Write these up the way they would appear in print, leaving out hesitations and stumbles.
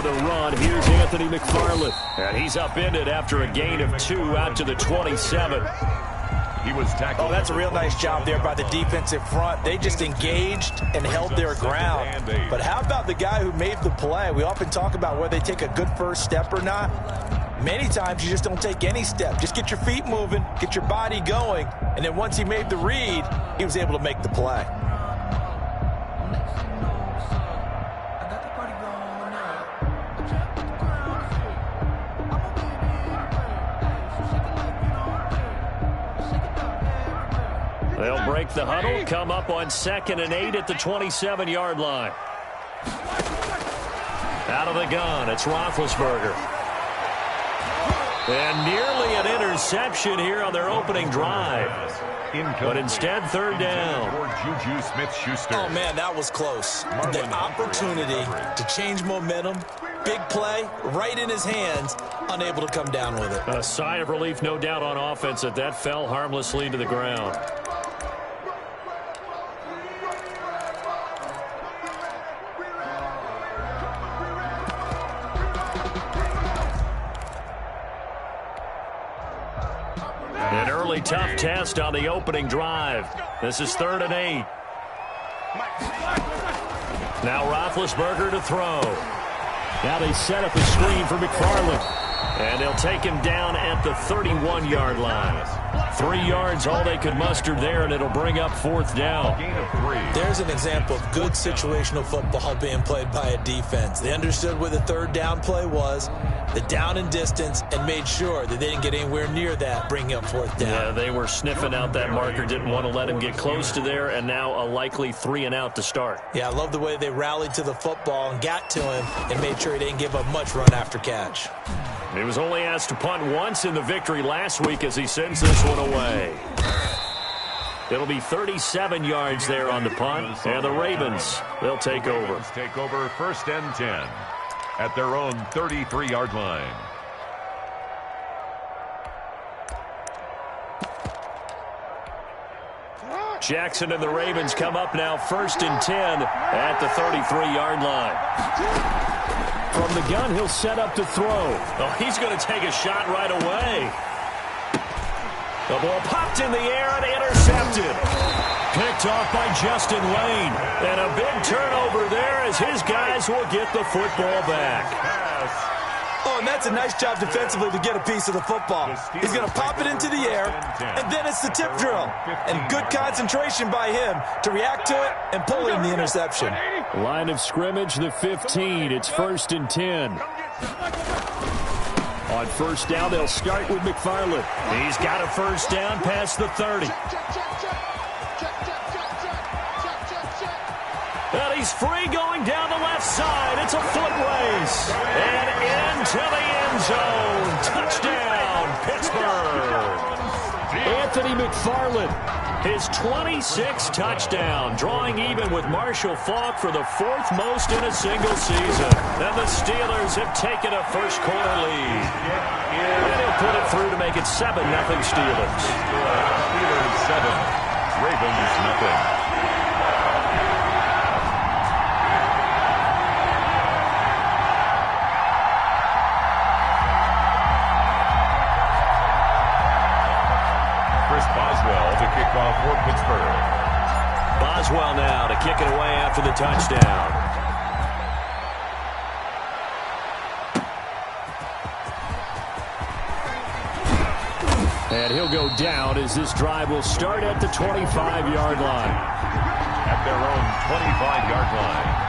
the run. Here's Anthony McFarland. And he's upended after a gain of 2 out to the 27. He was tackled. Oh, that's a real nice job there by the defensive front. They just engaged and held their ground. But how about the guy who made the play? We often talk about whether they take a good first step or not. Many times you just don't take any step. Just get your feet moving, get your body going, and then once he made the read, he was able to make the play. They'll break the huddle, come up on 2nd and 8 at the 27-yard line. Out of the gun, it's Roethlisberger. And nearly an interception here on their opening drive. But instead, 3rd down. Juju Smith-Schuster. Oh, man, that was close. The opportunity to change momentum, big play, right in his hands, unable to come down with it. A sigh of relief, no doubt, on offense that fell harmlessly to the ground. An early tough test on the opening drive. This is 3rd and 8. Now Roethlisberger to throw. Now they set up a screen for McFarland. And they'll take him down at the 31-yard line. 3 yards, all they could muster there, and it'll bring up 4th down. There's an example of good situational football being played by a defense. They understood where the 3rd down play was, the down and distance, and made sure that they didn't get anywhere near that, bringing up 4th down. Yeah, they were sniffing out that marker, didn't want to let him get close to there, and now a likely 3 and out to start. Yeah, I love the way they rallied to the football and got to him and made sure he didn't give up much run after catch. He was only asked to punt once in the victory last week as he sends this one away. It'll be 37 yards there on the punt, and the Ravens, they'll take over. Take over 1st and 10 at their own 33-yard line. Jackson and the Ravens come up now 1st and 10 at the 33-yard line. From the gun, he'll set up to throw. Oh, he's going to take a shot right away. The ball popped in the air and intercepted. Picked off by Justin Lane. And a big turnover there as his guys will get the football back. Oh, and that's a nice job defensively to get a piece of the football. He's going to pop it into the air, and then it's the tip drill. And good concentration by him to react to it and pull in the interception. Line of scrimmage, the 15. It's 1st and 10. On 1st down, they'll start with McFarland. He's got a 1st down past the 30. And he's free going down the left side. It's a foot race. And into the end zone. Touchdown, Pittsburgh. Anthony McFarland, his 26th touchdown, drawing even with Marshall Faulk for the 4th most in a single season. And the Steelers have taken a first-quarter lead. And he'll put it through to make it 7-0 Steelers. Steelers 7, Ravens nothing. For Pittsburgh. Boswell now to kick it away after the touchdown. And he'll go down as this drive will start at the 25-yard line. At their own 25-yard line.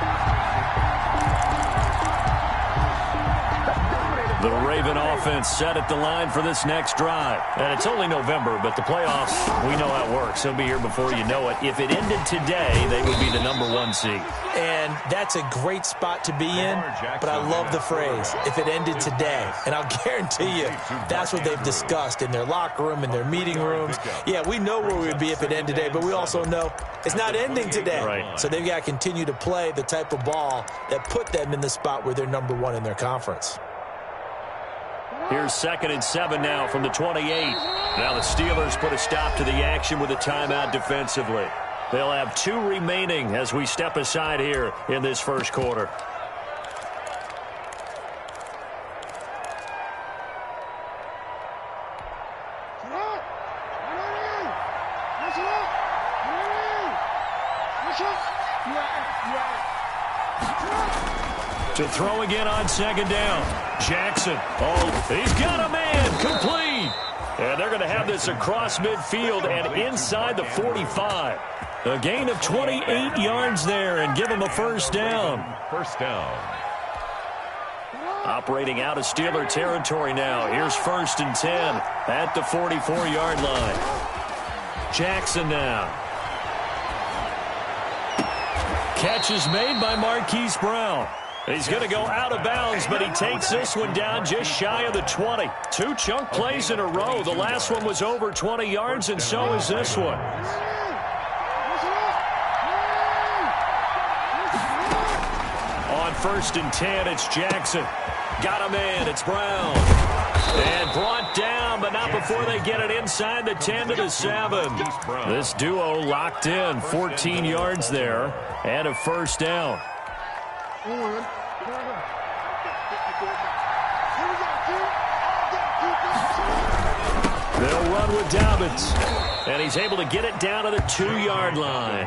The Raven offense set at the line for this next drive. And it's only November, but the playoffs, we know how it works. They'll be here before you know it. If it ended today, they would be the #1 seed. And that's a great spot to be in, but I love the phrase, if it ended today. And I'll guarantee you, that's what they've discussed in their locker room, in their meeting rooms. Yeah, we know where we would be if it ended today, but we also know it's not ending today. Right. So they've got to continue to play the type of ball that put them in the spot where they're #1 in their conference. Here's 2nd and 7 now from the 28. Now the Steelers put a stop to the action with a timeout defensively. They'll have 2 remaining as we step aside here in this first quarter. To throw again on second down. Jackson. Oh, he's got a man. Complete. And they're going to have this across midfield and inside the 45. A gain of 28 yards there and give him a first down. First down. Operating out of Steeler territory now. Here's 1st and 10 at the 44-yard line. Jackson now. Catch is made by Marquise Brown. He's going to go out of bounds, but he takes this one down just shy of the 20. 2 chunk plays in a row. The last one was over 20 yards, and so is this one. On 1st and 10, it's Jackson. Got a man. It's Brown. And brought down, but not before they get it inside the 10 to the 7. This duo locked in. 14 yards there and a first down. They'll run with Dobbins. And he's able to get it down to the 2-yard line.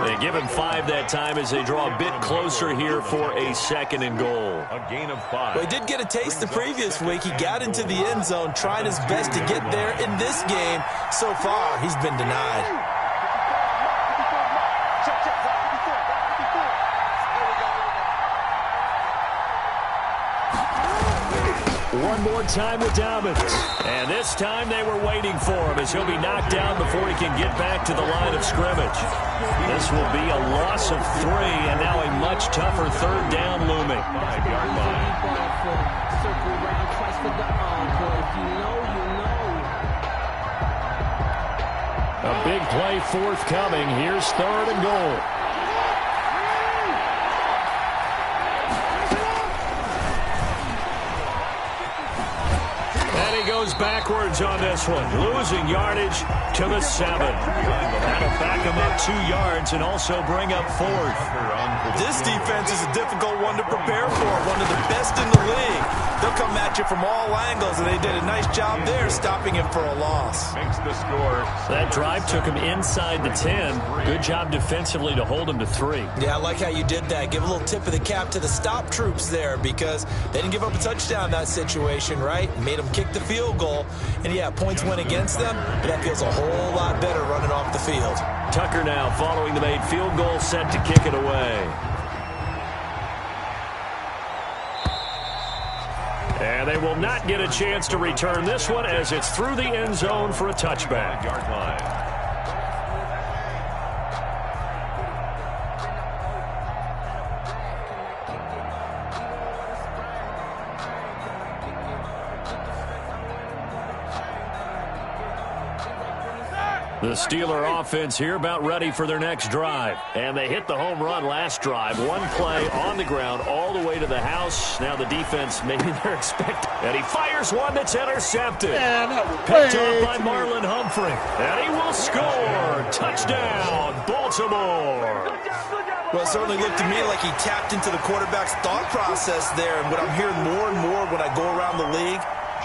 They give him 5 that time as they draw a bit closer here for a 2nd and goal. A gain of 5. Well, he did get a taste the previous week. He got into the end zone, trying his best to get there. In this game, so far, he's been denied. One more time with Dobbins. And this time they were waiting for him as he'll be knocked down before he can get back to the line of scrimmage. This will be a loss of 3 and now a much tougher 3rd down looming. 5-yard line. A big play forthcoming. Here's 3rd and goal. Goes backwards on this one, losing yardage to the 7. That'll back him up 2 yards and also bring up 4th. This defense is a difficult one to prepare for, one of the best in the league. They'll come at you from all angles, and they did a nice job there stopping him for a loss. Makes the score. That drive took him inside the 10. Good job defensively to hold him to 3. Yeah, I like how you did that. Give a little tip of the cap to the stop troops there because they didn't give up a touchdown in that situation, right? Made them kick the field goal. And, yeah, points went against them, but that feels a whole lot better running off the field. Tucker now following the made field goal, set to kick it away. And they will not get a chance to return this one as it's through the end zone for a touchback. Yard line. The Steeler offense here about ready for their next drive. And they hit the home run last drive. One play on the ground all the way to the house. Now the defense, maybe they're expecting. And he fires one that's intercepted. Picked off by Marlon Humphrey. And he will score. Touchdown, Baltimore. Well, it certainly looked to me like he tapped into the quarterback's thought process there. And what I'm hearing more and more when I go around the league,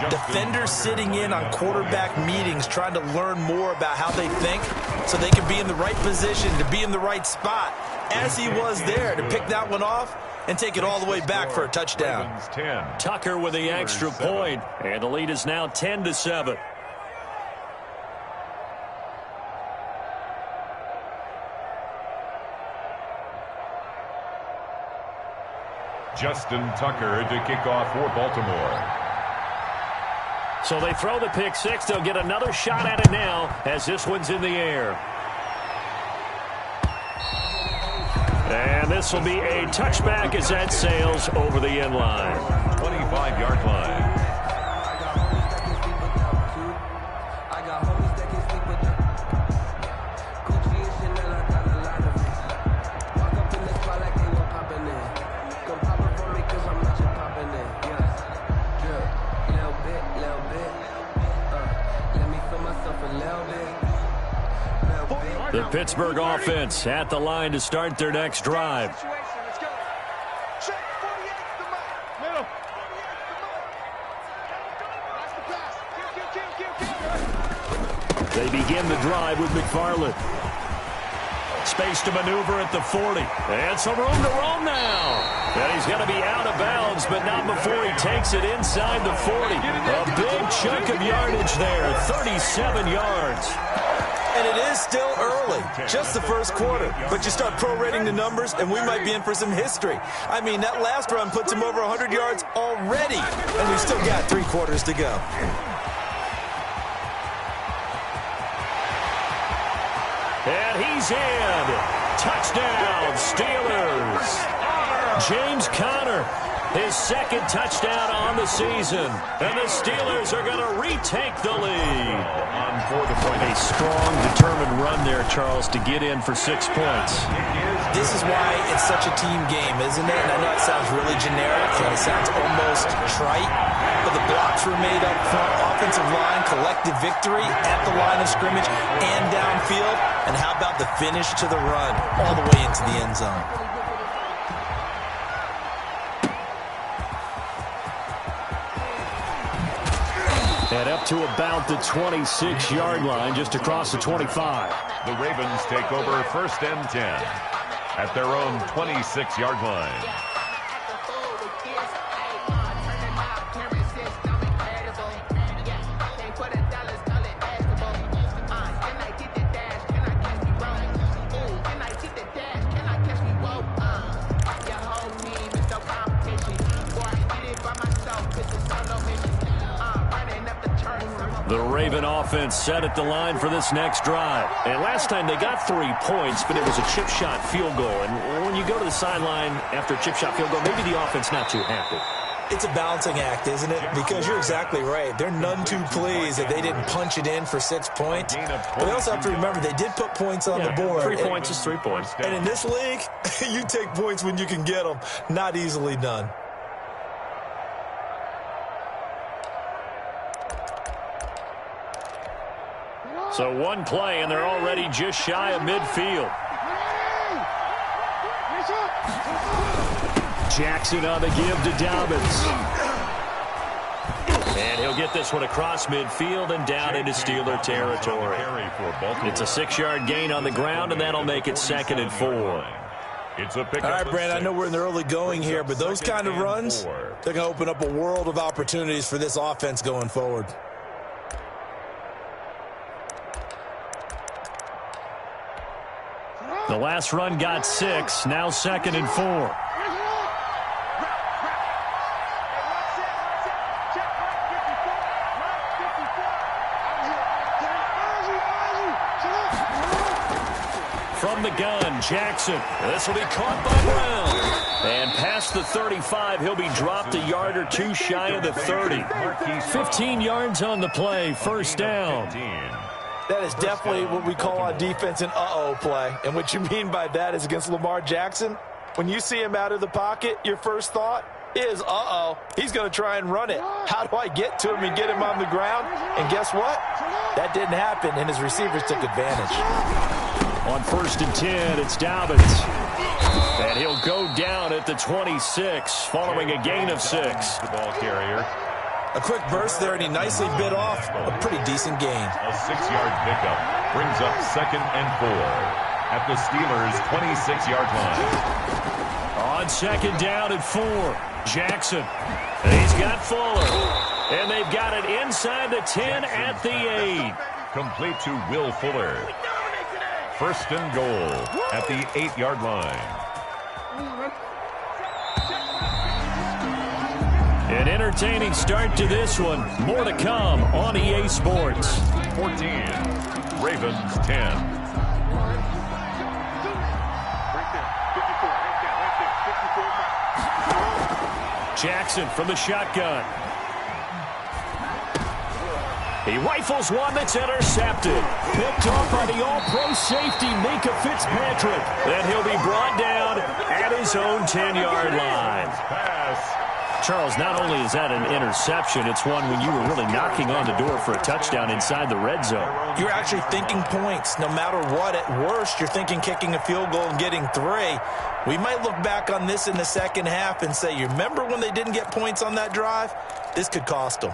defenders sitting in on quarterback meetings trying to learn more about how they think so they can be in the right position to be in the right spot, as he was there to pick that one off and take it all the way back for a touchdown. Tucker with the extra point, and the lead is now 10-7. Justin Tucker to kick off for Baltimore. So they throw the pick six. They'll get another shot at it now as this one's in the air. And this will be a touchback as that sails over the end line. 25-yard line. The Pittsburgh offense at the line to start their next drive. They begin the drive with McFarland. Space to maneuver at the 40. And some room to roam now. And he's going to be out of bounds, but not before he takes it inside the 40. A big chunk of yardage there, 37 yards. And it is still early, just the first quarter. But you start prorating the numbers, and we might be in for some history. I mean, that last run puts him over 100 yards already, and we've still got 3 quarters to go. And he's in. Touchdown, Steelers. James Conner, his second touchdown on the season. And the Steelers are going to retake the lead. On for the point. A strong, determined run there, Charles, to get in for 6 points. This is why it's such a team game, isn't it? And I know it sounds really generic, and it sounds almost trite, but the blocks were made up front, offensive line, collective victory at the line of scrimmage and downfield. And how about the finish to the run all the way into the end zone? And up to about the 26-yard line, just across the 25. The Ravens take over 1st and 10 at their own 26-yard line. The Raven offense set at the line for this next drive. And last time they got 3 points, but it was a chip shot field goal. And when you go to the sideline after a chip shot field goal, maybe the offense not too happy. It's a balancing act, isn't it? Because you're exactly right. They're none too pleased that they didn't punch it in for 6 points. But they also have to remember they did put points on the board. 3 points is 3 points. And in this league, you take points when you can get them. Not easily done. So one play, and they're already just shy of midfield. Jackson on the give to Dobbins. And he'll get this one across midfield and down into Steeler territory. It's a 6-yard gain on the ground, and that'll make it 2nd and 4. All right, Brandon, I know we're in the early going here, but those kind of runs, they're going to open up a world of opportunities for this offense going forward. The last run got 6, now 2nd and 4. From the gun, Jackson. This will be caught by Brown. And past the 35, he'll be dropped a yard or 2 shy of the 30. 15 yards on the play, 1st down. That is definitely what we call on defense an uh-oh play. And what you mean by that is against Lamar Jackson, when you see him out of the pocket, your first thought is, uh-oh, he's going to try and run it. How do I get to him and get him on the ground? And guess what? That didn't happen, and his receivers took advantage. On 1st and 10, it's Dobbins. And he'll go down at the 26, following a gain of 6. The ball carrier. A quick burst there, and he nicely bit off a pretty decent gain. A 6-yard pickup brings up 2nd and 4 at the Steelers' 26-yard line. On 2nd down at 4, Jackson. And he's got Fuller. And they've got it inside the 10 at the 8. Complete to Will Fuller. 1st and goal at the 8-yard line. An entertaining start to this one. More to come on EA Sports. 14, Ravens 10. Jackson from the shotgun. He rifles one that's intercepted. Picked off by the all-pro safety, Minka Fitzpatrick. Then he'll be brought down at his own 10-yard line. Pass. Charles, not only is that an interception, it's one when you were really knocking on the door for a touchdown inside the red zone. You're actually thinking points. No matter what, at worst, you're thinking kicking a field goal and getting 3. We might look back on this in the second half and say, you remember when they didn't get points on that drive? This could cost them.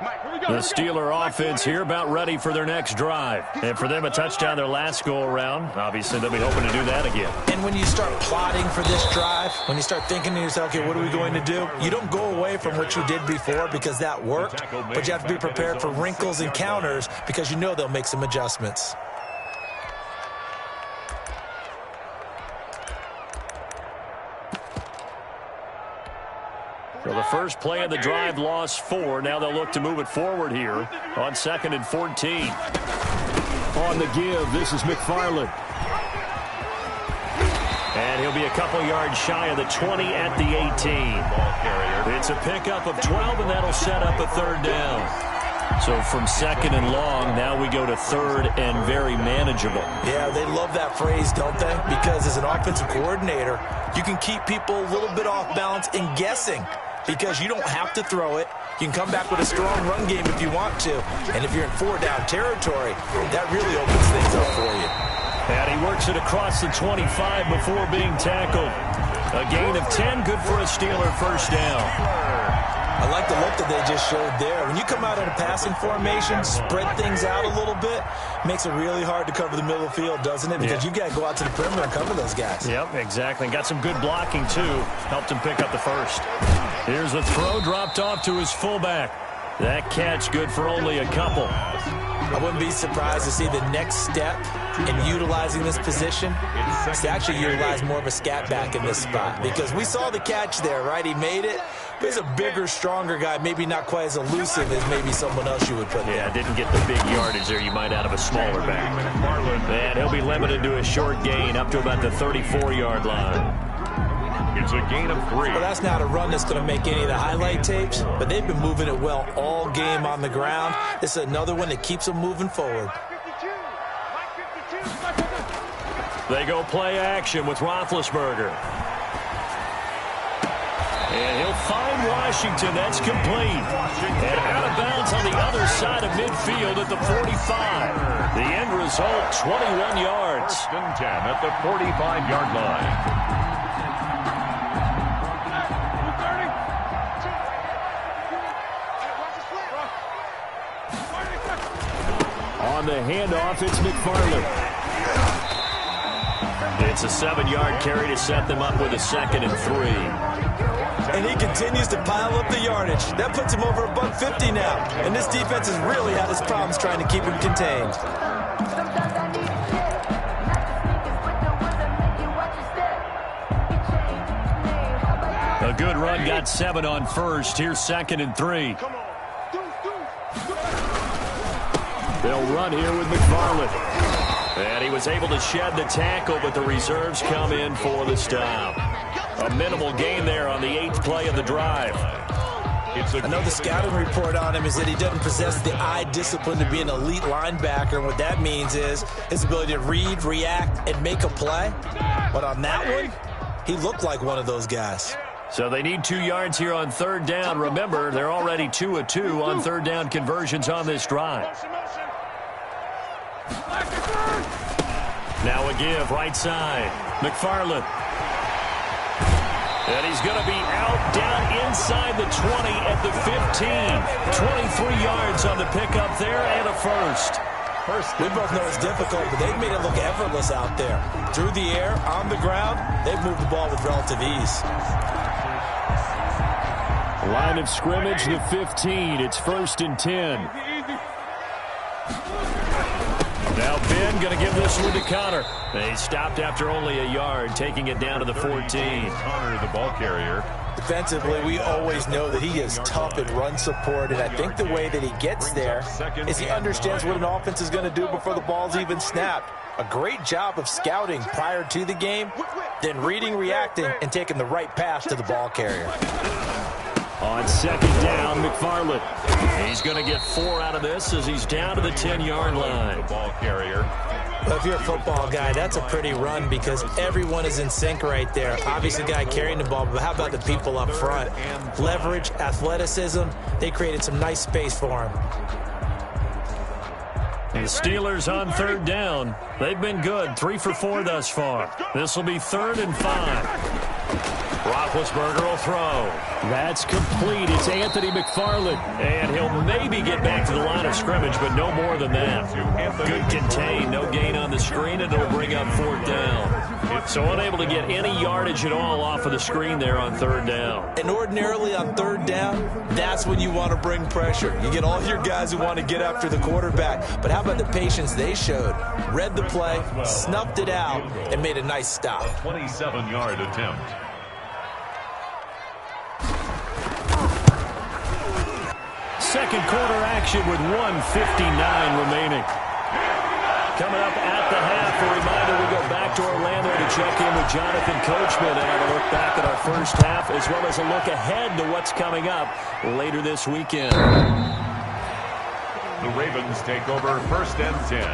Mike, here we go. The Steeler offense here about ready for their next drive. And for them, a touchdown their last go-around. Obviously, they'll be hoping to do that again. And when you start plotting for this drive, when you start thinking to yourself, okay, what are we going to do? You don't go away from what you did before because that worked, but you have to be prepared for wrinkles and counters because you know they'll make some adjustments. So the first play of the drive lost 4. Now they'll look to move it forward here on 2nd and 14. On the give, this is McFarland. And he'll be a couple yards shy of the 20 at the 18. It's a pickup of 12, and that'll set up a 3rd down. So from 2nd and long, now we go to 3rd and very manageable. Yeah, they love that phrase, don't they? Because as an offensive coordinator, you can keep people a little bit off balance and guessing. Because you don't have to throw it. You can come back with a strong run game if you want to. And if you're in 4-down territory, that really opens things up for you. And he works it across the 25 before being tackled. A gain of 10, good for a Steeler 1st down. I like the look that they just showed there. When you come out in a passing formation, spread things out a little bit, makes it really hard to cover the middle of the field, doesn't it? Because you've got to go out to the perimeter and cover those guys. Yep, exactly. Got some good blocking, too. Helped him pick up the 1st. Here's a throw dropped off to his fullback. That catch good for only a couple. I wouldn't be surprised to see the next step in utilizing this position. It's to actually utilize more of a scat back in this spot. Because we saw the catch there, right? He made it. But he's a bigger, stronger guy, maybe not quite as elusive as maybe someone else you would put there. Yeah, didn't get the big yardage there you might out of a smaller back. And he'll be limited to a short gain up to about the 34-yard line. It's a gain of 3. Well, that's not a run that's going to make any of the highlight tapes, but they've been moving it well all game on the ground. This is another one that keeps them moving forward. They go play action with Roethlisberger. And he'll find Washington. That's complete. And out of bounds on the other side of midfield at the 45. The end result, 21 yards. 1st and 10 at the 45-yard line. On the handoff, it's McFarland. It's a 7-yard carry to set them up with a 2nd and 3. And he continues to pile up the yardage. That puts him over $150 now. And this defense has really had its problems trying to keep him contained. A good run, got 7 on 1st. Here's 2nd and 3. They'll run here with McFarland. And he was able to shed the tackle, but the reserves come in for the stop. A minimal gain there on the 8th play of the drive. I know the scouting report on him is that he doesn't possess the eye discipline to be an elite linebacker. And what that means is his ability to read, react, and make a play. But on that one, he looked like one of those guys. So they need 2 yards here on 3rd down. Remember, they're already 2 of 2 on 3rd down conversions on this drive. Now a give, right side. McFarland. And he's going to be out down inside the 20 at the 15. 23 yards on the pickup there and a 1st. We both know it's difficult, but they've made it look effortless out there. Through the air, on the ground, they've moved the ball with relative ease. Line of scrimmage, the 15. It's 1st and 10. Now Ben going to give this one to Connor. They stopped after only a yard, taking it down to the 14. Connor, the ball carrier. Defensively, we always know that he is tough in run support, and I think the way that he gets there is he understands what an offense is going to do before the ball's even snapped. A great job of scouting prior to the game, then reading, reacting, and taking the right pass to the ball carrier. On 2nd down, McFarland. He's going to get 4 out of this as he's down to the 10-yard line. The ball carrier. Well, if you're a football guy, that's a pretty run because everyone is in sync right there. Obviously, the guy carrying the ball, but how about the people up front? Leverage, athleticism, they created some nice space for him. The Steelers on 3rd down. They've been good, 3 for 4 thus far. This will be 3rd and 5. Roethlisberger will throw. That's complete. It's Anthony McFarland. And he'll maybe get back to the line of scrimmage, but no more than that. Good contain. No gain on the screen, and it'll bring up 4th down. So unable to get any yardage at all off of the screen there on 3rd down. And ordinarily on 3rd down, that's when you want to bring pressure. You get all your guys who want to get after the quarterback. But how about the patience they showed? Read the play, snuffed it out, and made a nice stop. 27-yard attempt. Second quarter action with 1:59 remaining. Coming up at the half, a reminder we go back to Orlando to check in with Jonathan Coachman and have a look back at our first half, as well as a look ahead to what's coming up later this weekend. The Ravens take over 1st and 10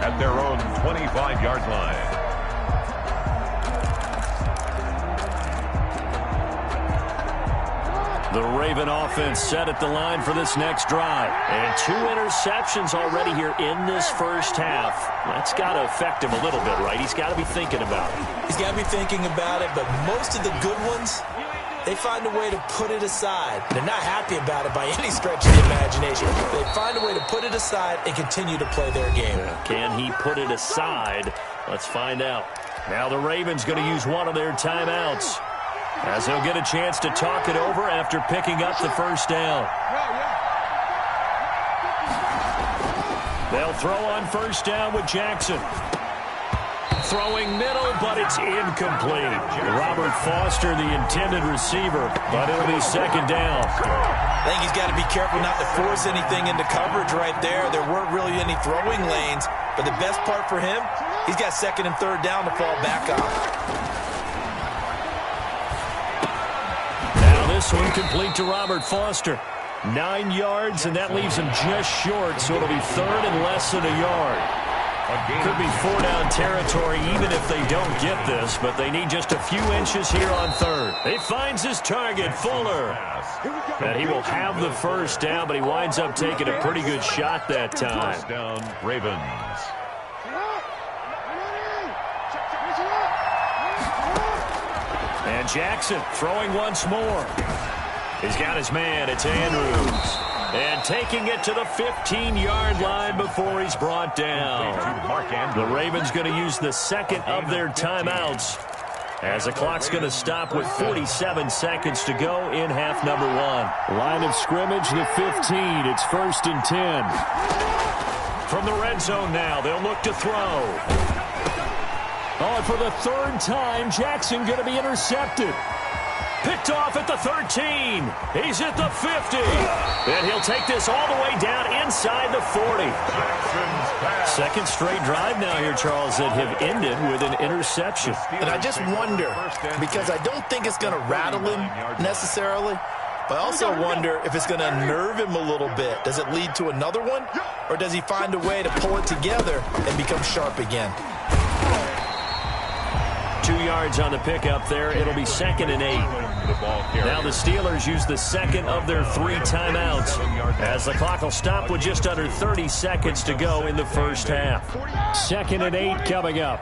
at their own 25-yard line. The Raven offense set at the line for this next drive. And 2 interceptions already here in this first half. That's got to affect him a little bit, right? He's got to be thinking about it. He's got to be thinking about it, but most of the good ones, they find a way to put it aside. They're not happy about it by any stretch of the imagination. They find a way to put it aside and continue to play their game. Can he put it aside? Let's find out. Now the Ravens going to use one of their timeouts, as he'll get a chance to talk it over after picking up the first down. They'll throw on first down with Jackson. Throwing middle, but it's incomplete. Robert Foster, the intended receiver, but it'll be 2nd down. I think he's got to be careful not to force anything into coverage right there. There weren't really any throwing lanes, but the best part for him, he's got 2nd and 3rd down to fall back on. This one complete to Robert Foster. 9 yards, and that leaves him just short, so it'll be 3rd and less than a yard. Could be 4-down territory even if they don't get this, but they need just a few inches here on 3rd. He finds his target, Fuller. And he will have the first down, but he winds up taking a pretty good shot that time. First down, Ravens. And Jackson throwing once more. He's got his man. It's Andrews. And taking it to the 15-yard line before he's brought down. The Ravens going to use the 2nd of their timeouts, as the clock's going to stop with 47 seconds to go in half number 1. Line of scrimmage, the 15. It's 1st and 10. From the red zone now, they'll look to throw. Oh, and for the 3rd time, Jackson going to be intercepted. Picked off at the 13. He's at the 50. And he'll take this all the way down inside the 40. 2nd straight drive now here, Charles, that have ended with an interception. And I just wonder, because I don't think it's going to rattle him necessarily, but I also wonder if it's going to nerve him a little bit. Does it lead to another one? Or does he find a way to pull it together and become sharp again? 2 yards on the pickup there. It'll be 2nd and 8. Now the Steelers use the 2nd of their 3 timeouts, as the clock will stop with just under 30 seconds to go in the first half. 2nd and 8 coming up.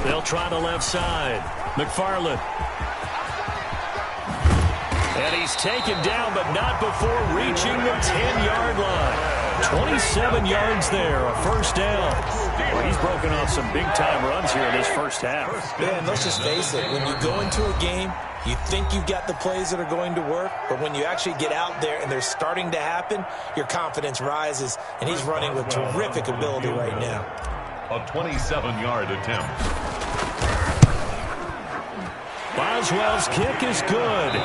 They'll try the left side. McFarland. And he's taken down, but not before reaching the 10-yard line. 27 yards there, a first down. Well, he's broken off some big-time runs here in this first half. Yeah, and let's just face it. When you go into a game, you think you've got the plays that are going to work, but when you actually get out there and they're starting to happen, your confidence rises, and he's running with terrific ability right now. A 27-yard attempt. Boswell's kick is good.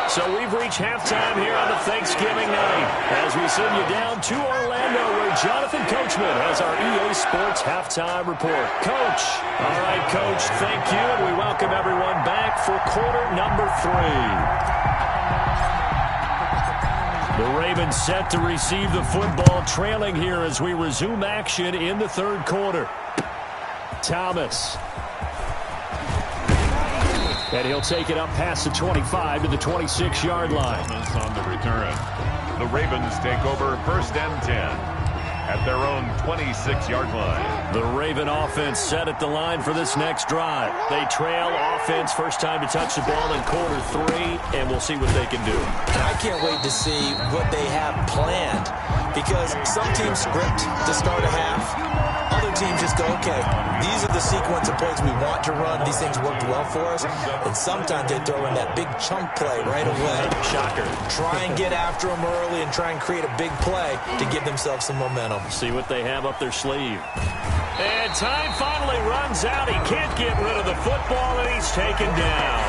So we've reached halftime here on the Thanksgiving night, as we send you down to Orlando, where Jonathan Coachman has our EA Sports halftime report. Coach. All right, Coach, thank you, and we welcome everyone back for quarter number 3. The Ravens set to receive the football, trailing here as we resume action in the 3rd quarter. Thomas. And he'll take it up past the 25 to the 26-yard line. On the return. The Ravens take over 1st and 10 at their own 26-yard line. The Raven offense set at the line for this next drive. They trail offense, first time to touch the ball in quarter 3, and we'll see what they can do. And I can't wait to see what they have planned, because some teams script to start a half. Other teams just go, okay, these are the sequence of plays we want to run. These things worked well for us. And sometimes they throw in that big chunk play right away. Shocker. Try and get after them early and try and create a big play to give themselves some momentum. See what they have up their sleeve. And time finally runs out. He can't get rid of the football, and he's taken down.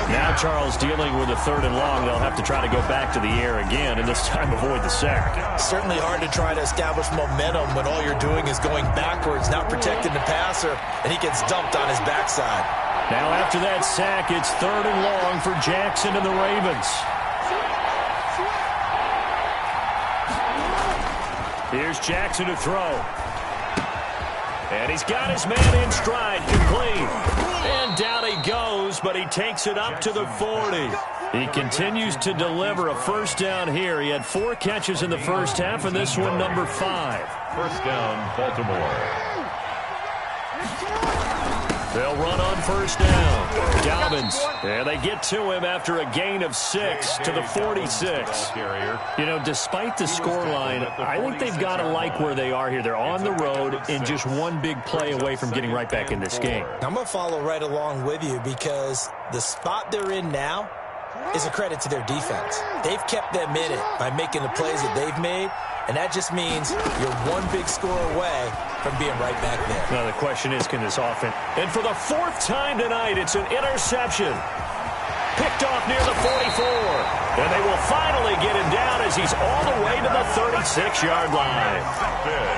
Now Charles dealing with a 3rd and long. They'll have to try to go back to the air again, and this time avoid the sack. Certainly hard to try to establish momentum when all you're doing is going backwards, not protecting the passer, and he gets dumped on his backside. Now after that sack, it's 3rd and long for Jackson and the Ravens. Here's Jackson to throw. And he's got his man in stride, complete. And down he goes, but he takes it up to the 40. He continues to deliver a first down here. He had 4 catches in the first half, and this one number 5. First down, Baltimore. They'll run on first down. Dobbins. And they get to him after a gain of 6 to the 46. You know, despite the scoreline, I think they've got to like where they are here. They're on the road and just one big play away from getting right back in this game. I'm going to follow right along with you, because the spot they're in now is a credit to their defense. They've kept them in it by making the plays that they've made, and that just means you're one big score away from being right back there. Now the question is, can this offense... And for the 4th time tonight, it's an interception. Picked off near the 44. And they will finally get him down as he's all the way to the 36-yard line.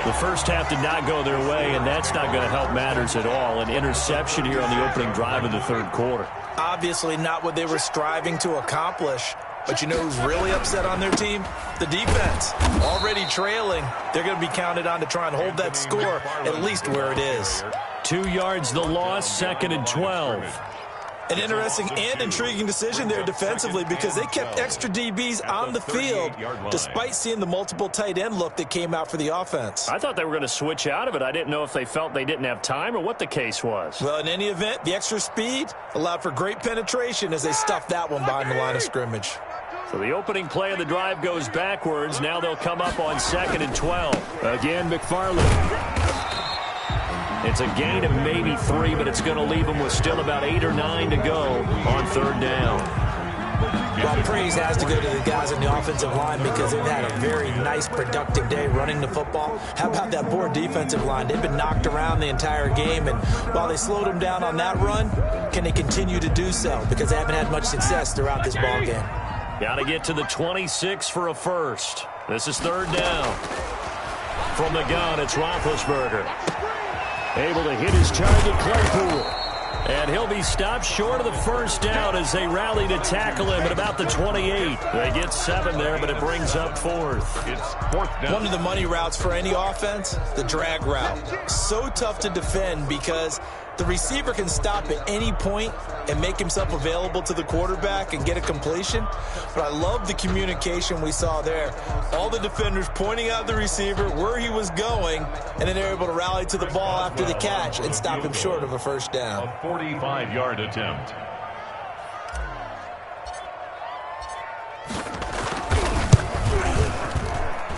The first half did not go their way, and that's not going to help matters at all. An interception here on the opening drive of the 3rd quarter. Obviously not what they were striving to accomplish. But you know who's really upset on their team? The defense. Already trailing. They're going to be counted on to try and hold that score at least where it is. 2 yards the loss, 2nd and 12. An interesting and intriguing decision there defensively, because they kept extra DBs on the field despite seeing the multiple tight end look that came out for the offense. I thought they were going to switch out of it. I didn't know if they felt they didn't have time or what the case was. Well, in any event, the extra speed allowed for great penetration as they stuffed that one behind the line of scrimmage. So the opening play of the drive goes backwards. Now they'll come up on 2nd and 12. Again, McFarland. It's a gain of maybe 3, but it's going to leave them with still about 8 or 9 to go on 3rd down. Well, praise has to go to the guys on the offensive line, because they've had a very nice, productive day running the football. How about that poor defensive line? They've been knocked around the entire game, and while they slowed them down on that run, can they continue to do so? Because they haven't had much success throughout this ball game. Got to get to the 26 for a first. This is 3rd down. From the gun, it's Roethlisberger. Able to hit his target, Claypool. And he'll be stopped short of the first down as they rally to tackle him at about the 28. They get 7 there, but it brings up 4th. It's 4th down. One of the money routes for any offense, the drag route. So tough to defend because the receiver can stop at any point and make himself available to the quarterback and get a completion. But I love the communication we saw there. All the defenders pointing out the receiver, where he was going, and then they're able to rally to the ball after the catch and stop him short of a first down. A 45-yard attempt.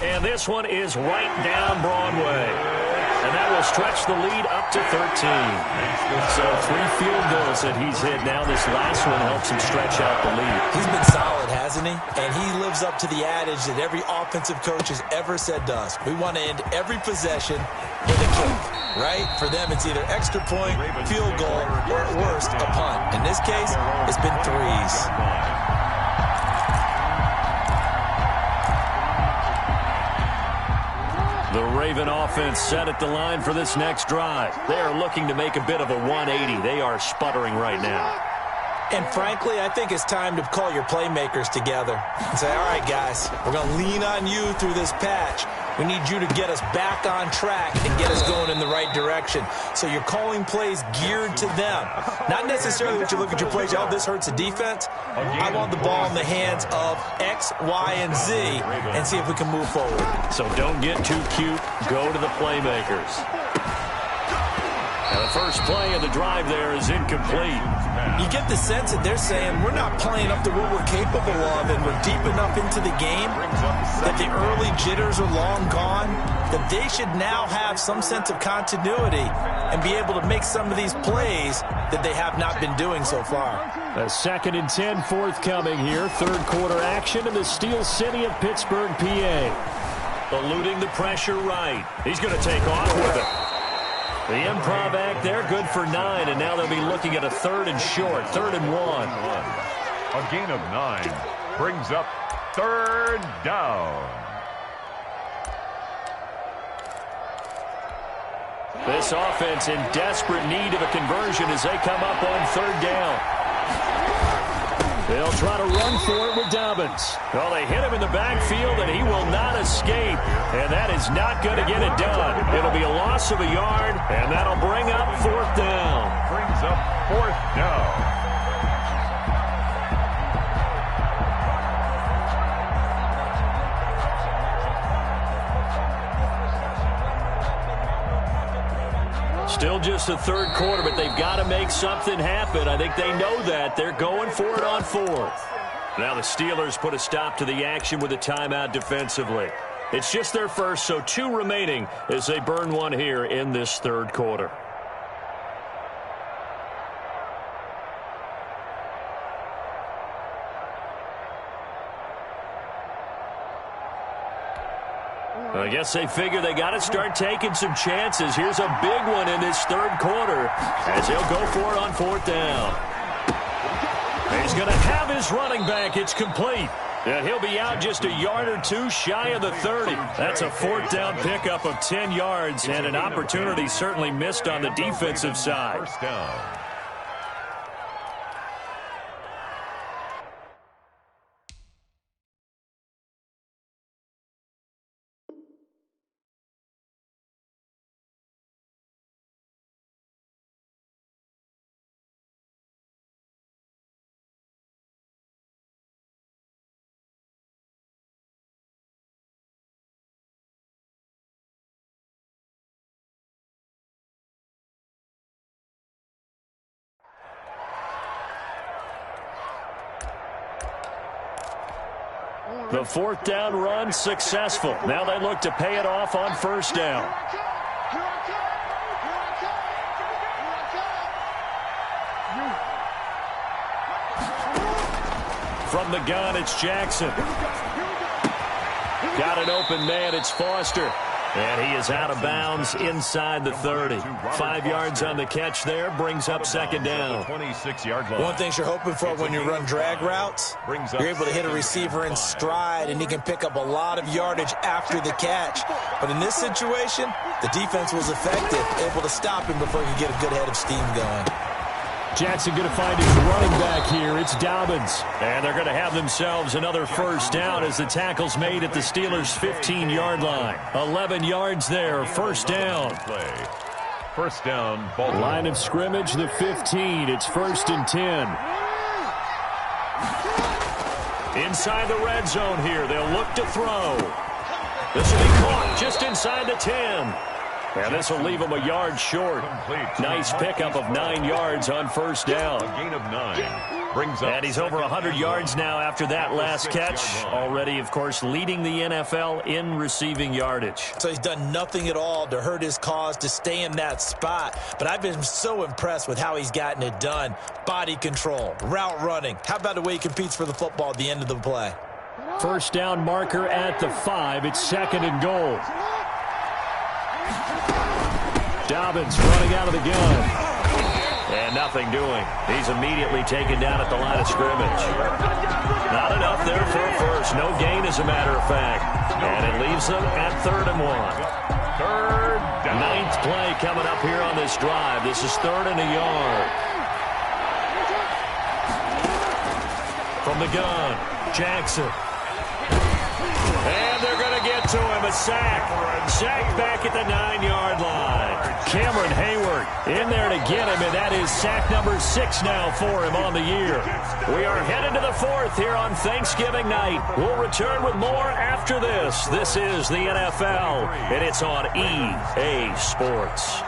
And this one is right down Broadway. And that will stretch the lead up to 13. So 3 field goals that he's hit now. This last one helps him stretch out the lead. He's been solid, hasn't he? And he lives up to the adage that every offensive coach has ever said to us. We want to end every possession with a kick, right? For them, it's either extra point, field goal, or at worst, a punt. In this case, it's been 3s. The Raven offense set at the line for this next drive. They are looking to make a bit of a 180. They are sputtering right now. And frankly, I think it's time to call your playmakers together and say, all right, guys, we're going to lean on you through this patch. We need you to get us back on track and get us going in the right direction. So you're calling plays geared to them. Not necessarily that you look at your plays, oh, this hurts the defense. I want the ball in the hands of X, Y, and Z and see if we can move forward. So don't get too cute. Go to the playmakers. And the first play of the drive there is incomplete. You get the sense that they're saying we're not playing up to what we're capable of, and we're deep enough into the game that the early jitters are long gone, that they should now have some sense of continuity and be able to make some of these plays that they have not been doing so far. A 2nd and 10 forthcoming here. Third quarter action in the Steel City of Pittsburgh, PA. Eluding the pressure right. He's going to take off with it. The improv act there, good for 9, and now they'll be looking at a 3rd and short, 3rd and 1. A gain of 9 brings up 3rd down. This offense in desperate need of a conversion as they come up on 3rd down. They'll try to run for it with Dobbins. Well, they hit him in the backfield, and he will not escape. And that is not going to get it done. It'll be a loss of a yard, and that'll bring up 4th down. Brings up 4th down. Still just the 3rd quarter, but they've got to make something happen. I think they know that. They're going for it on 4th. Now the Steelers put a stop to the action with a timeout defensively. It's just their first, so 2 remaining as they burn one here in this 3rd quarter. I guess they figure they got to start taking some chances. Here's a big one in this 3rd quarter as he'll go for it on 4th down. He's going to have his running back. It's complete. And he'll be out just a yard or 2 shy of the 30. That's a 4th down pickup of 10 yards and an opportunity certainly missed on the defensive side. 1st down. The 4th down run successful. Now they look to pay it off on 1st down. From the gun, it's Jackson. Got an open man, it's Foster. And he is out of bounds inside the 30. 5 yards on the catch there, brings up 2nd down. 26-yard line. One thing you're hoping for when you run drag routes, you're able to hit a receiver in stride, and he can pick up a lot of yardage after the catch. But in this situation, the defense was effective, able to stop him before he could get a good head of steam going. Jackson going to find his running back here. It's Dobbins. And they're going to have themselves another 1st down as the tackle's made at the Steelers' 15-yard line. 11 yards there, 1st down. 1st down, Baltimore. Line of scrimmage, the 15. It's 1st and 10. Inside the red zone here. They'll look to throw. This will be caught just inside the 10. And this will leave him a yard short. Nice pickup of 9 yards on 1st down. A gain of 9 brings up. And he's over 100 yards now after that last catch. Already, of course, leading the NFL in receiving yardage. So he's done nothing at all to hurt his cause to stay in that spot. But I've been so impressed with how he's gotten it done. Body control, route running. How about the way he competes for the football at the end of the play? 1st down marker at the 5. It's 2nd and goal. Dobbins running out of the gun. And nothing doing. He's immediately taken down at the line of scrimmage. Not enough there for a first. No gain, as a matter of fact. And it leaves them at 3rd and 1. 3rd down. 9th play coming up here on this drive. This is 3rd and a yard. From the gun, Jackson. And they're going to get to him, a sack. Sacked back at the 9-yard line. Cameron Hayward in there to get him, and that is sack number 6 now for him on the year. We are headed to the 4th here on Thanksgiving night. We'll return with more after this. This is the NFL, and it's on EA Sports.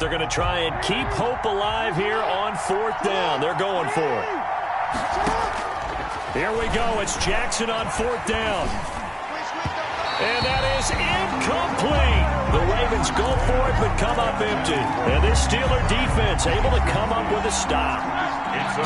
They're going to try and keep hope alive here on 4th down. They're going for it. Here we go. It's Jackson on 4th down. And that is incomplete. The Ravens go for it but come up empty. And this Steeler defense able to come up with a stop.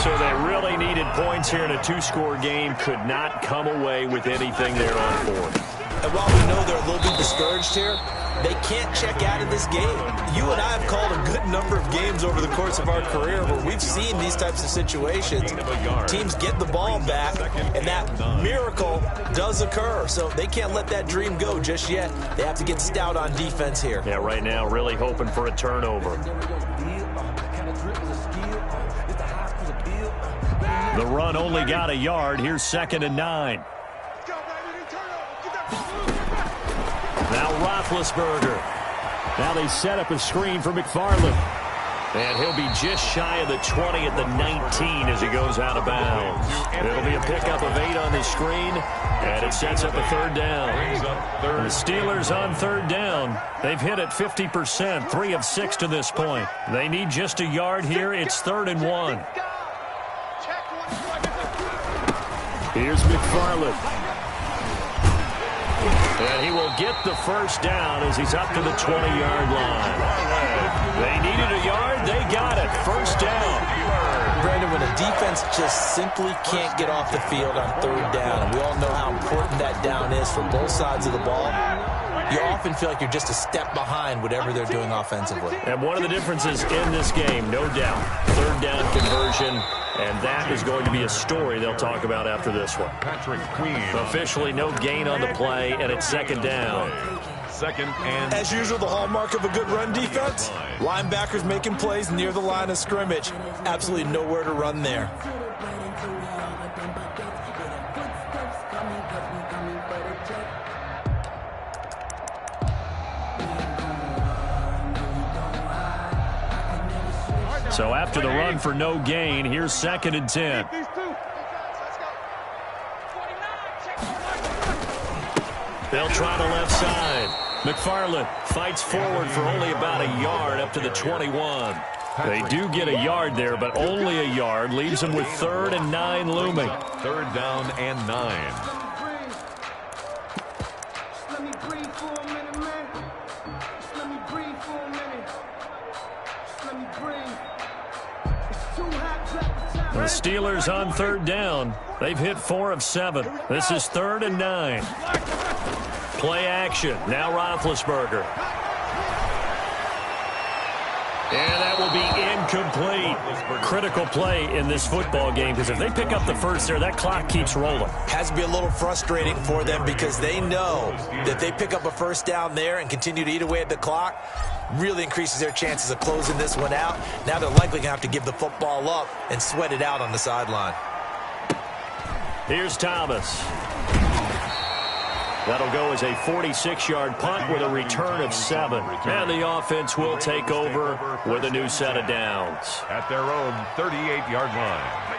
So they really needed points here in a 2-score game. Could not come away with anything there on 4th. And while we know they're a little bit discouraged here, they can't check out of this game. You and I have called a good number of games over the course of our career where we've seen these types of situations. Teams get the ball back, and that miracle does occur. So they can't let that dream go just yet. They have to get stout on defense here. Yeah, right now really hoping for a turnover. The run only got a yard. Here's 2nd and 9. Now Roethlisberger. Now they set up a screen for McFarland. And he'll be just shy of the 20 at the 19 as he goes out of bounds. It'll be a pickup of 8 on the screen, and it sets up a 3rd down. The Steelers on 3rd down. They've hit it 50%, 3 of 6 to this point. They need just a yard here. It's 3rd and 1. Here's McFarland. And he will get the 1st down as he's up to the 20-yard line. They needed a yard. They got it. 1st down. Brandon, when a defense just simply can't get off the field on 3rd down, and we all know how important that down is for both sides of the ball, you often feel like you're just a step behind whatever they're doing offensively. And one of the differences in this game, no doubt, 3rd down conversion, and that is going to be a story they'll talk about after this one. Officially no gain on the play, and it's 2nd down. 2nd and... As usual, the hallmark of a good run defense, linebackers making plays near the line of scrimmage. Absolutely nowhere to run there. So after the run for no gain, here's 2nd and 10. They'll try the left side. McFarland fights forward for only about a yard up to the 21. They do get a yard there, but only a yard. Leaves them with 3rd and 9 looming. 3rd down and 9. The Steelers on 3rd down. They've hit 4 of 7. This is 3rd and 9. Play action. Now Roethlisberger. And that will be incomplete. Critical play in this football game, because if they pick up the 1st there, that clock keeps rolling. Has to be a little frustrating for them because they know that they pick up a 1st down there and continue to eat away at the clock, really increases their chances of closing this one out. Now they're likely going to have to give the football up and sweat it out on the sideline. Here's Thomas. That'll go as a 46-yard punt with a return of 7. And the offense will take over with a new set of downs. At their own 38-yard line.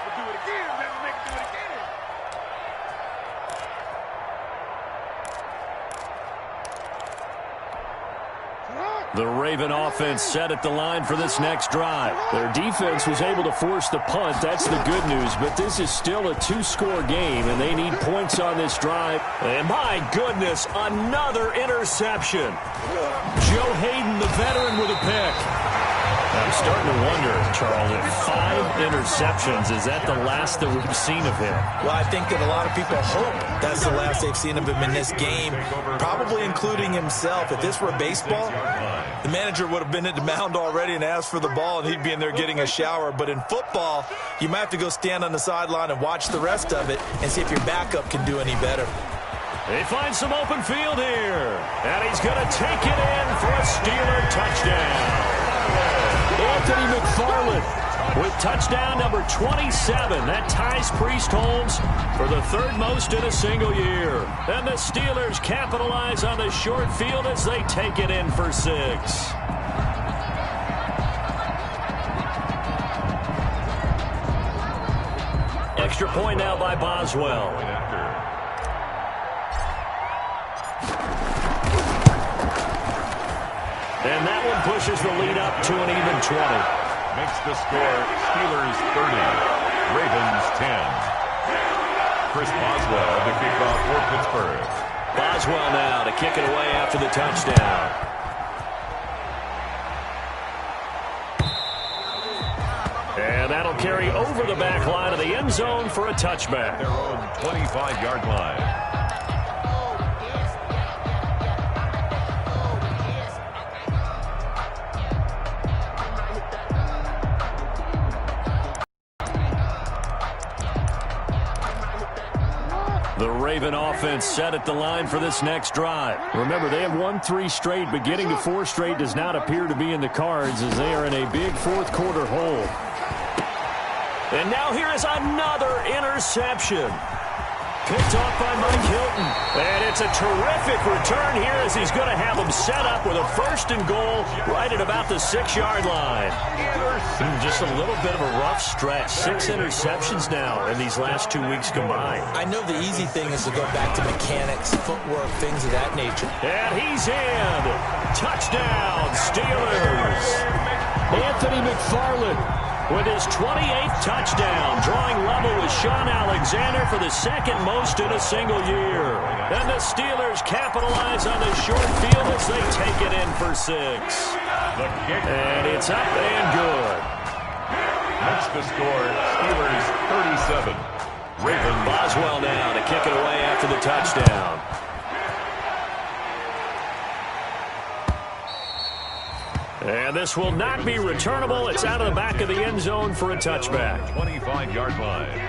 The Raven offense set at the line for this next drive. Their defense was able to force the punt. That's the good news. But this is still a 2-score game, and they need points on this drive. And my goodness, another interception. Joe Hayden, the veteran, with a pick. I'm starting to wonder, Charles, if 5 interceptions, is that the last that we've seen of him? Well, I think that a lot of people hope that's the last they've seen of him in this game, probably including himself. If this were baseball, the manager would have been at the mound already and asked for the ball, and he'd be in there getting a shower. But in football, you might have to go stand on the sideline and watch the rest of it and see if your backup can do any better. They find some open field here, and he's going to take it in for a Steeler touchdown. Anthony McFarland with touchdown number 27. That ties Priest Holmes for the 3rd most in a single year. And the Steelers capitalize on the short field as they take it in for 6. Extra point now by Boswell. And that one pushes the lead up to an even 20. Makes the score Steelers 30, Ravens 10. Chris Boswell to kick off for Pittsburgh. Boswell now to kick it away after the touchdown. And that'll carry over the back line of the end zone for a touchback. Their own 25-yard line. The Raven offense set at the line for this next drive. Remember, they have won 3 straight, but getting to 4 straight does not appear to be in the cards as they are in a big 4th quarter hole. And now here is another interception. Picked off by Mike Hilton. And it's a terrific return here as he's going to have them set up with a 1st and goal right at about the 6-yard line. Just a little bit of a rough stretch. 6 interceptions now in these last 2 weeks combined. I know the easy thing is to go back to mechanics, footwork, things of that nature. And he's in. Touchdown, Steelers. Anthony McFarland with his 28th touchdown, drawing level with Sean Alexander for the 2nd most in a single year. And the Steelers capitalize on the short field as they take it in for 6. And it's up and good. Makes the score Steelers 37, Ravens. Boswell now to kick it away after the touchdown. And this will not be returnable. It's out of the back of the end zone for a touchback. 25-yard line.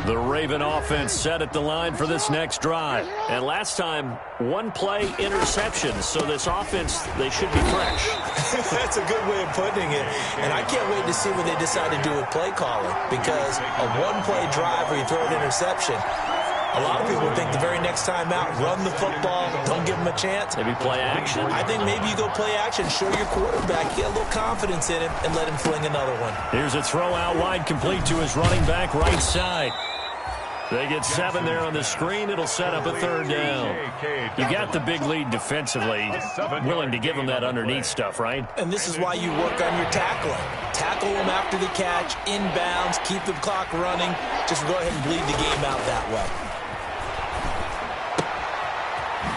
The Raven offense set at the line for this next drive. And last time, 1-play interception. So this offense, they should be fresh. That's a good way of putting it. And I can't wait to see what they decide to do with play calling. Because a 1-play drive where you throw an interception, a lot of people think the very next time out, run the football, don't give them a chance. Maybe play action. I think maybe you go play action, show your quarterback, get a little confidence in him, and let him fling another one. Here's a throw out wide, complete to his running back right side. They get 7 there on the screen. It'll set up a 3rd down. You got the big lead defensively. Willing to give them that underneath stuff, right? And this is why you work on your tackling. Tackle them after the catch, inbounds, keep the clock running. Just go ahead and bleed the game out that way.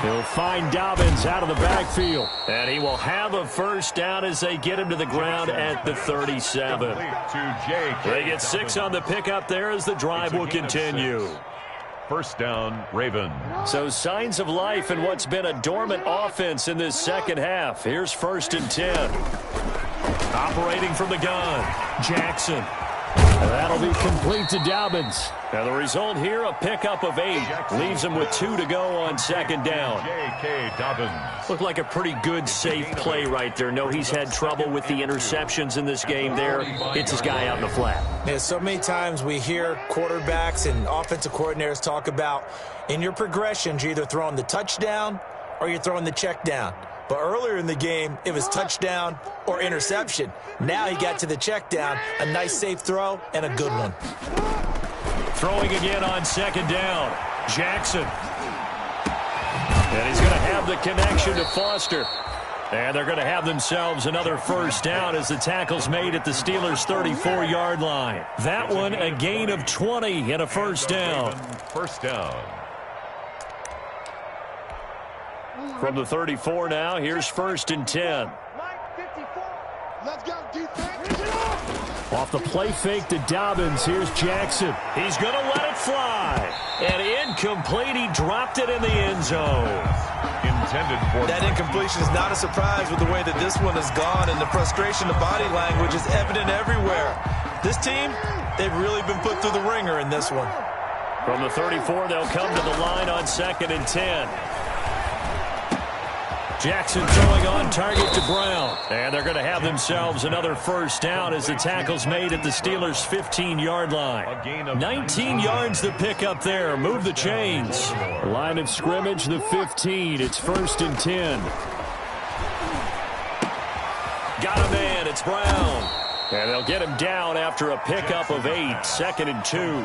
He'll find Dobbins out of the backfield. And he will have a 1st down as they get him to the ground at the 37. They get 6 on the pickup there as the drive will continue. 1st down, Ravens. So signs of life in what's been a dormant offense in this 2nd half. Here's 1st and 10. Operating from the gun, Jackson. And that'll be complete to Dobbins. Now the result here, a pickup of 8. Leaves him with 2 to go on 2nd down. J.K. Dobbins. Looked like a pretty good, safe play right there. No, he's had trouble with the interceptions in this game there. Hits his guy out in the flat. Yeah, so many times we hear quarterbacks and offensive coordinators talk about in your progressions, you're either throwing the touchdown or you're throwing the check down. But earlier in the game, it was touchdown or interception. Now he got to the check down, a nice safe throw, and a good one. Throwing again on 2nd down, Jackson. And he's going to have the connection to Foster. And they're going to have themselves another 1st down as the tackle's made at the Steelers' 34-yard line. That one, a gain of 20 and a 1st down. 1st down. From the 34 now, here's 1st and 10. Let's go, defense. Off the play fake to Dobbins. Here's Jackson. He's going to let it fly. And incomplete. He dropped it in the end zone. Intended for that incompletion is not a surprise with the way that this one has gone, and the frustration, the body language is evident everywhere. This team, they've really been put through the ringer in this one. From the 34, they'll come to the line on 2nd and 10. Jackson throwing on target to Brown. And they're going to have themselves another 1st down as the tackle's made at the Steelers' 15-yard line. 19 yards to pick up there. Move the chains. Line of scrimmage, the 15. It's 1st and 10. Got a man. It's Brown. And they'll get him down after a pickup of 8. 2nd and 2.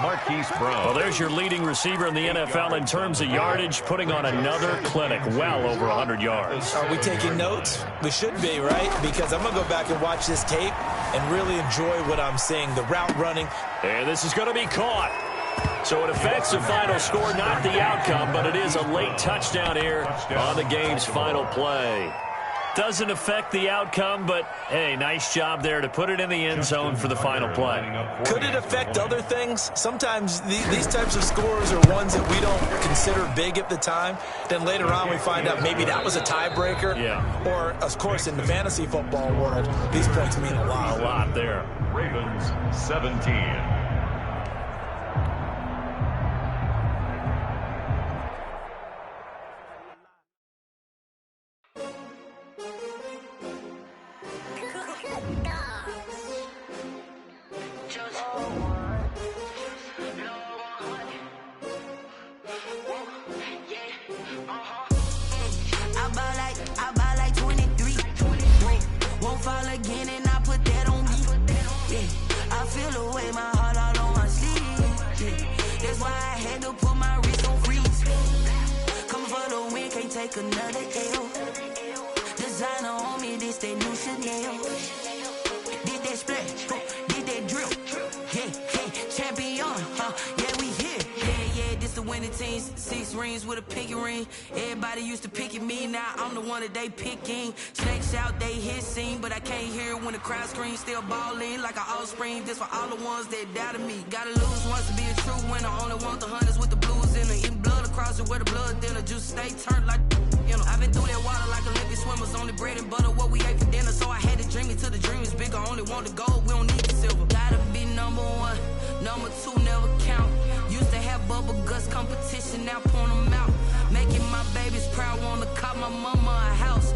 Marquise Brown. Well, there's your leading receiver in the NFL in terms of yardage, putting on another clinic, well over 100 yards. Are we taking notes? We should be, right? Because I'm going to go back and watch this tape and really enjoy what I'm seeing, the route running. And this is going to be caught. So it affects the final score, not the outcome, but it is a late touchdown here on the game's final play. Doesn't affect the outcome, but, hey, nice job there to put it in the end zone for the final play. Could it affect other things? Sometimes these types of scores are ones that we don't consider big at the time. Then later on we find out maybe that was a tiebreaker. Yeah. Or, of course, in the fantasy football world, these points mean a lot. A lot there. Ravens 17. Another L. Designer on me, this that new Chanel. Did that splash, did that drill. Yeah, champion, yeah, we here. Yeah, this the winning team. 6 rings with a pinky ring. Everybody used to pick at me, now I'm the one that they picking. Snakes out, they hit scene, but I can't hear it when the crowd screams. Still ballin' like an offspring. This for all the ones that doubted me. Gotta lose once to be a true winner. Only want the hunters with the blues in it. Eating blood across it where the blood dinner. Juice stay turned like, you know. I've been through that water like Olympic swimmers. Only bread and butter what we ate for dinner. So I had to dream it till the dream is bigger. Only want the gold, we don't need the silver. Gotta be number 1, number 2 never count. Used to have bubble guts competition, now point them out. Making my babies proud, wanna cop my mama a house.